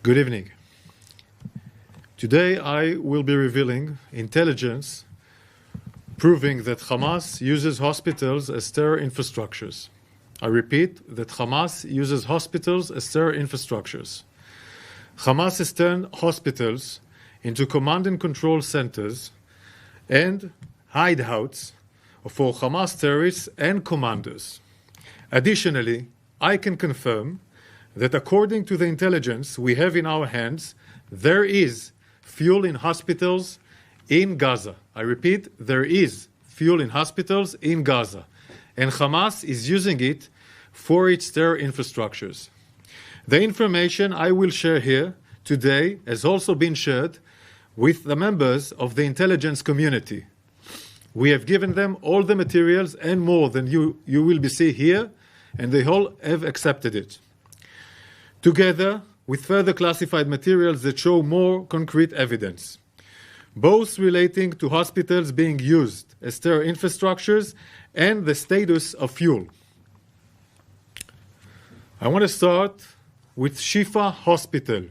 Good evening. Today I will be revealing intelligence proving that Hamas uses hospitals as terror infrastructures. I repeat that Hamas uses hospitals as terror infrastructures. Hamas has turned hospitals into command and control centers and hideouts for Hamas terrorists and commanders. Additionally, I can confirm that according to the intelligence we have in our hands, there is fuel in hospitals in Gaza. I repeat, there is fuel in hospitals in Gaza, and Hamas is using it for its terror infrastructures. The information I will share here today has also been shared with the members of the intelligence community. We have given them all the materials and more than you will be seeing here, and they all have accepted it, together with further classified materials that show more concrete evidence, both relating to hospitals being used as terror infrastructures and the status of fuel. I want to start with Shifa Hospital,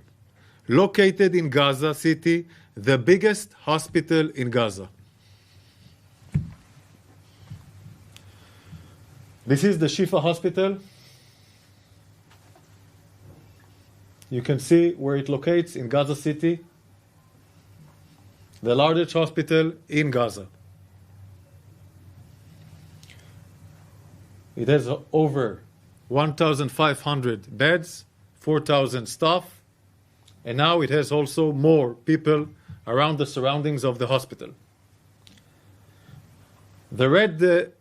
located in Gaza City, the biggest hospital in Gaza. This is the Shifa Hospital. You can see where it locates in Gaza City, the largest hospital in Gaza. It has over 1,500 beds, 4,000 staff, and now it has also more people around the surroundings of the hospital. The red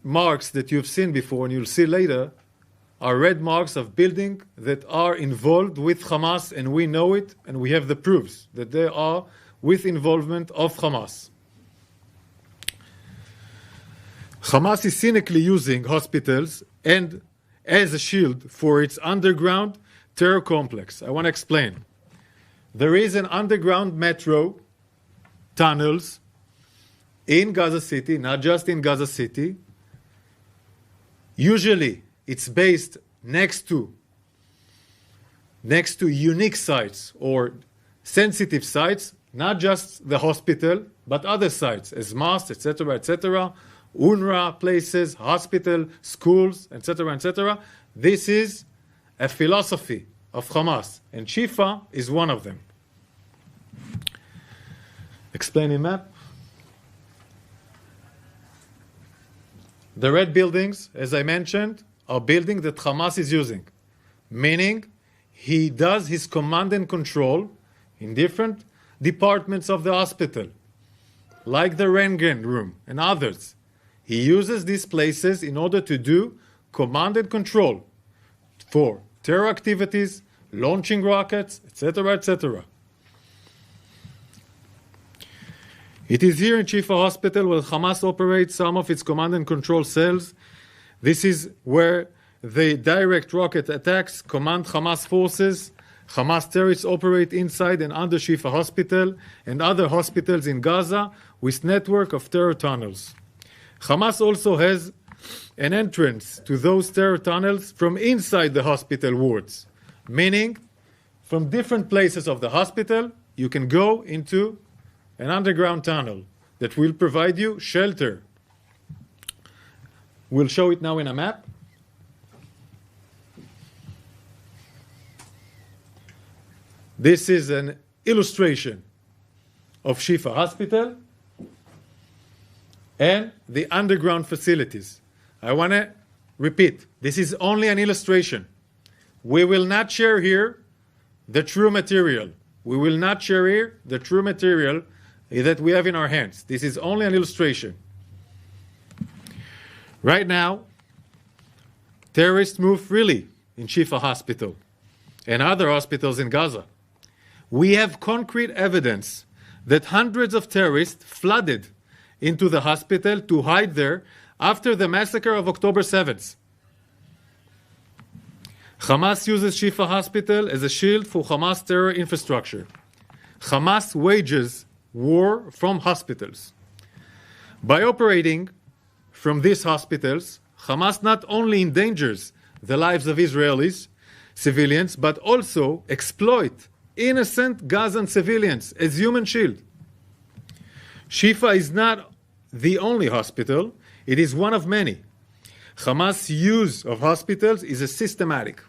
marks that you've seen before and you'll see later are red marks of buildings that are involved with Hamas, and we know it, and we have the proofs that they are with involvement of Hamas. Hamas is cynically using hospitals and as a shield for its underground terror complex. I want to explain. There is an underground metro tunnels in Gaza City, not just in Gaza City. Usually it's based next to unique sites or sensitive sites, not just the hospital, but other sites, as mosques, etc., UNRWA places, hospital, schools, etc. This is a philosophy of Hamas, and Shifa is one of them. Explaining map. The red buildings, as I mentioned, are buildings that Hamas is using, meaning he does his command and control in different departments of the hospital, like the Röntgen room and others. He uses these places in order to do command and control for terror activities, launching rockets, etc. It is here in Shifa Hospital where Hamas operates some of its command and control cells. This is where the direct rocket attacks command Hamas forces. Hamas terrorists operate inside and under Shifa Hospital and other hospitals in Gaza with network of terror tunnels. Hamas also has an entrance to those terror tunnels from inside the hospital wards, meaning from different places of the hospital you can go into an underground tunnel that will provide you shelter. We'll show it now in a map. This is an illustration of Shifa Hospital and the underground facilities. I want to repeat, this is only an illustration. We will not share here the true material. We will not share here the true material that we have in our hands. This is only an illustration. Right now, terrorists move freely in Shifa Hospital and other hospitals in Gaza. We have concrete evidence that hundreds of terrorists flooded into the hospital to hide there after the massacre of October 7th. Hamas uses Shifa Hospital as a shield for Hamas terror infrastructure. Hamas wages war from hospitals. By operating from these hospitals, Hamas not only endangers the lives of Israelis, civilians, but also exploit innocent Gazan civilians as human shield. Shifa is not the only hospital, it is one of many. Hamas' use of hospitals is a systematic.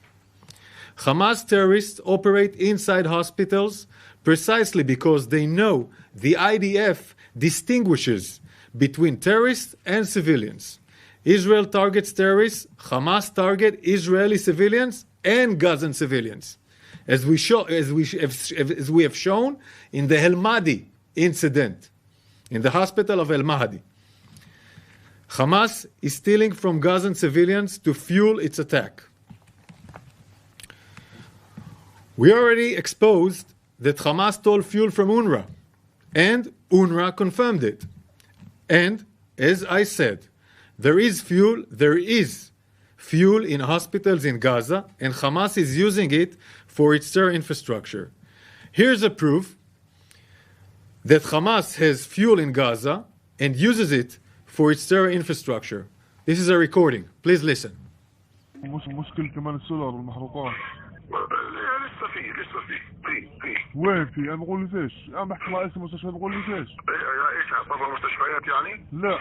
Hamas terrorists operate inside hospitals precisely because they know the IDF distinguishes between terrorists and civilians. Israel targets terrorists, Hamas target Israeli civilians and Gazan civilians, as we have shown in the El Mahdi incident, in the hospital of El Mahdi. Hamas is stealing from Gazan civilians to fuel its attack. We already exposed that Hamas stole fuel from UNRWA, and UNRWA confirmed it. And, as I said, there is fuel in hospitals in Gaza, and Hamas is using it for its terror infrastructure. Here's a proof that Hamas has fuel in Gaza and uses it for its terror infrastructure. This is a recording. Please listen. مشكلة كمان السولار والمحروقات. لسه في وين في؟ انا بقول لي فيش؟ انا بحكي مع اسم المستشفى بقول لي فيش؟ ايش برا المستشفيات يعني؟ لا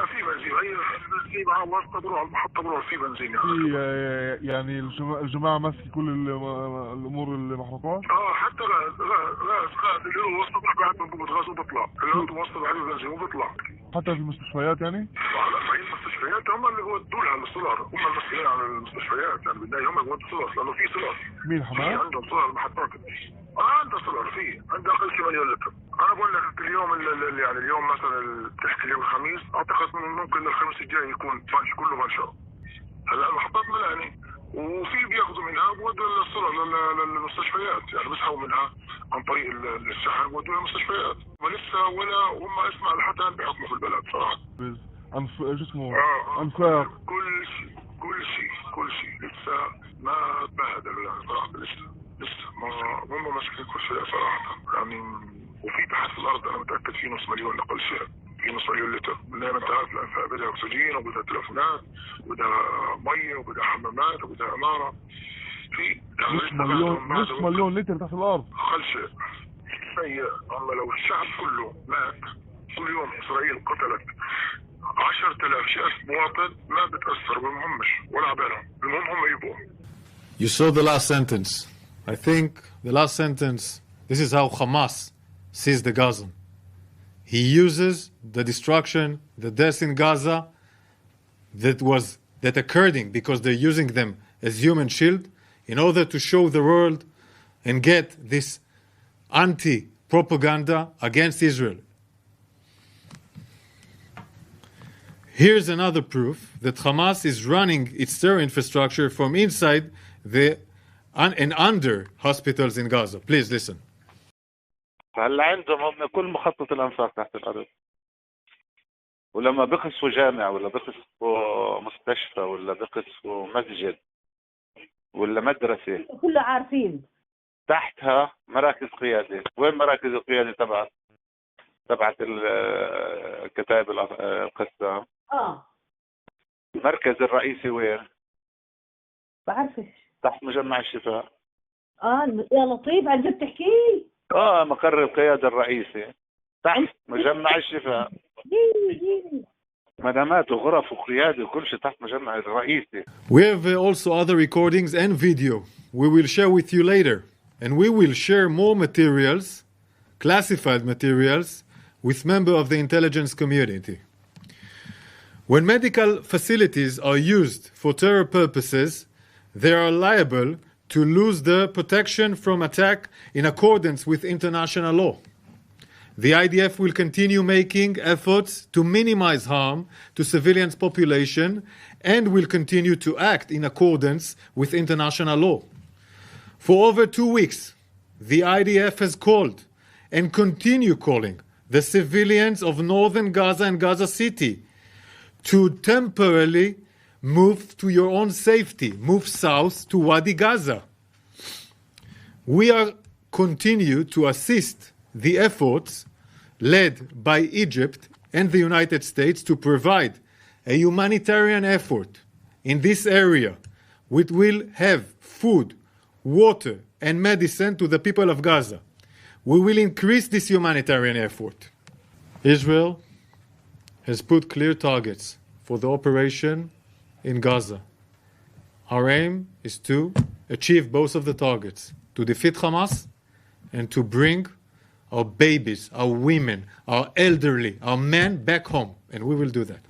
في بنزين، هي بنزين مع واسطة بروح على المحطة بروح في بنزين في يعني الجماعة ماسكة كل الامور المحروقات؟ حتى غاز اللي هو واسطة بروح بعد من بوبة غاز وبطلع، اللي هو واسطة بعد بنزين وبطلع. حتى في المستشفيات يعني؟ لا في المستشفيات هم اللي ودوا لها السولار، هم المسؤولين عن المستشفيات، يعني بالنهاية هم اللي ودوا السولار لأنه في سولار. مين حماس؟ عندهم سولار المحطات. عنده سولار فيه، عنده أقل شيء مليون لتر. أنا بقول لك اليوم يعني اليوم مثلا تحكي اليوم الخميس، أعتقد ممكن الخميس الجاي يكون فاش كله منشأ. هلا المحطات ملاني وفي بياخذوا منها بودوا السولار للمستشفيات، يعني بيسحبوا منها عن طريق الشحن بودوا للمستشفيات. ولسه ولا هم اسمع لحتى الان بيحكموا في البلد صراحة. شو اسمه؟ انفاق كل شيء لسه ما تبهدلوا يعني صراحة لسه ما هم ماسكين كل شيء صراحة يعني. وفي تحت الأرض أنا متأكد في نص مليون أقل شيء، في نص مليون لتر. بالنهاية أنت عارف الأنفاق بدها أكسجين وبدها تلفونات وبدها مية وبدها حمامات وبدها عمارة. في نص مليون لتر تحت الأرض. أقل شيء سيء. أما لو الشعب كله مات كل يوم إسرائيل قتلت 10,000 شخص مواطن ما بتأثر بمهمش ولا عبالهم، المهم هم يبقوا. You saw the last sentence. I think the last sentence, this is how Hamas sees the Gazan. He uses the destruction, the deaths in Gaza that occurred because they're using them as human shield in order to show the world and get this anti-propaganda against Israel. Here's another proof that Hamas is running its terror infrastructure from inside and under hospitals in Gaza. Please listen. هلا عندهم هم كل مخطط الانفاق تحت الارض، ولما بقصفوا جامع ولا بقصفوا مستشفى ولا بقصفوا مسجد ولا مدرسه كله عارفين تحتها مراكز قياده. وين مراكز القياده تبعت الكتائب القسام؟ المركز الرئيسي وين؟ بعرفش. تحت مجمع الشفاء. يا لطيف عن جد تحكي؟ مقر القيادة الرئيسي تحت مجمع الشفاء. مدامات وغرف وقيادة وكل شيء تحت مجمع الرئيسي. We have also other recordings and video we will share with you later, and we will share more materials, classified materials, with members of the intelligence community. When medical facilities are used for terror purposes, they are liable to lose the protection from attack in accordance with international law. The IDF will continue making efforts to minimize harm to civilian population and will continue to act in accordance with international law. For over 2 weeks, the IDF has called and continue calling the civilians of northern Gaza and Gaza City to temporarily move to your own safety, move south to Wadi Gaza. We are continue to assist the efforts led by Egypt and the United States to provide a humanitarian effort in this area which will have food, water, and medicine to the people of Gaza. We will increase this humanitarian effort. Israel has put clear targets for the operation in Gaza. Our aim is to achieve both of the targets, to defeat Hamas and to bring our babies, our women, our elderly, our men back home. And we will do that.